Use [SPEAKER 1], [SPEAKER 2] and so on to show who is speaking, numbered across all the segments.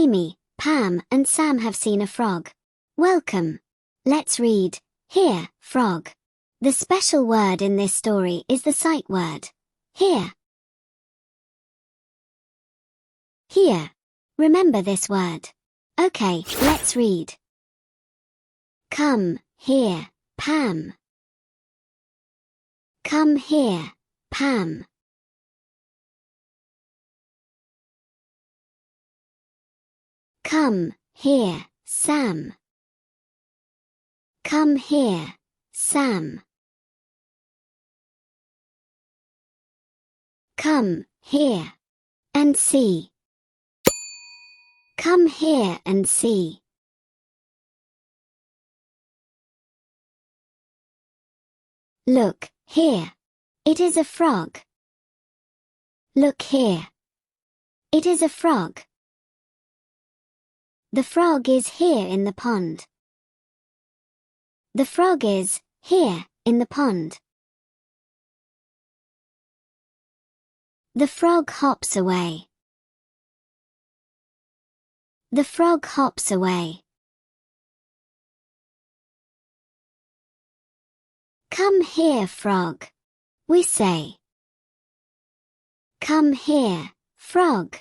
[SPEAKER 1] Amy, Pam, and Sam have seen a frog. Welcome. Let's read. Here, frog. The special word in this story is the sight word. Here. Here. Remember this word. Okay, let's read. Come, here, Pam. Come here, Pam. Come here, Sam. Come here, Sam. Come here and see. Come here and see. Look, here. It is a frog. Look here. It is a frog. The frog is here in the pond. The frog is here in the pond. The frog hops away. The frog hops away. Come here, frog, we say. Come here, frog,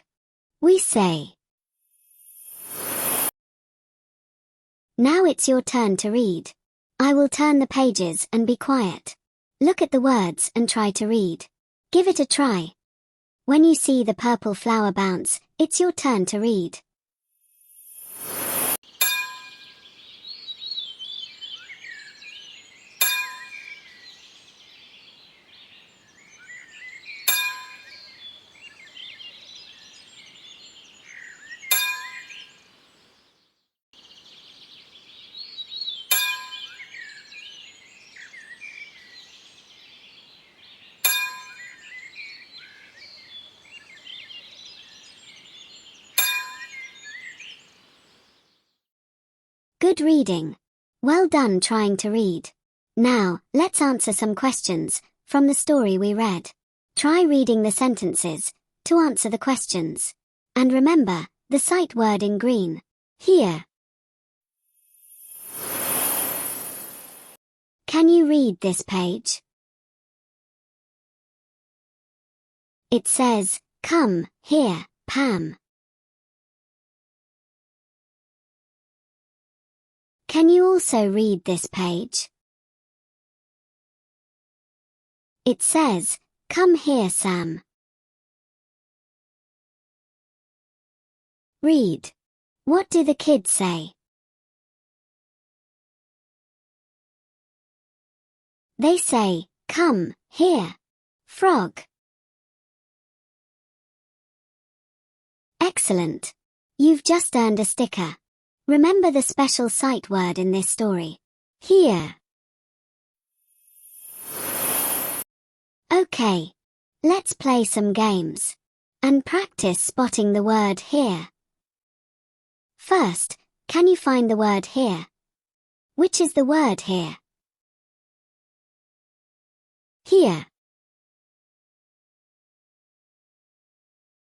[SPEAKER 1] we say. Now it's your turn to read. I will turn the pages and be quiet. Look at the words and try to read. Give it a try. When you see the purple flower bounce, it's your turn to read. Good reading. Well done trying to read. Now, let's answer some questions from the story we read. Try reading the sentences to answer the questions. And remember, the sight word in green. Here. Can you read this page? It says, come here, Pam. Can you also read this page? It says, come here, Sam. Read. What do the kids say? They say, come here, frog. Excellent. You've just earned a sticker. Remember the special sight word in this story. Here. Okay. Let's play some games. And practice spotting the word here. First, can you find the word here? Which is the word here? Here.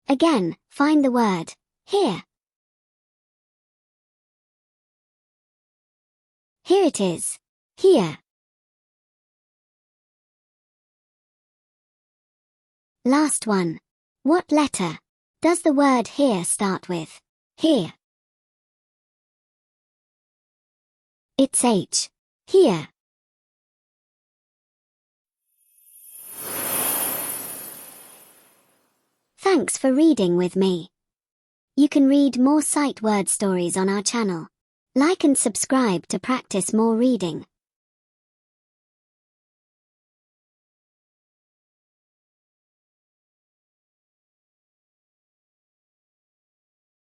[SPEAKER 1] Again, find the word here. Here it is. Here. Last one. What letter does the word here start with? Here. It's H. Here. Thanks for reading with me. You can read more sight word stories on our channel. Like and subscribe to practice more reading.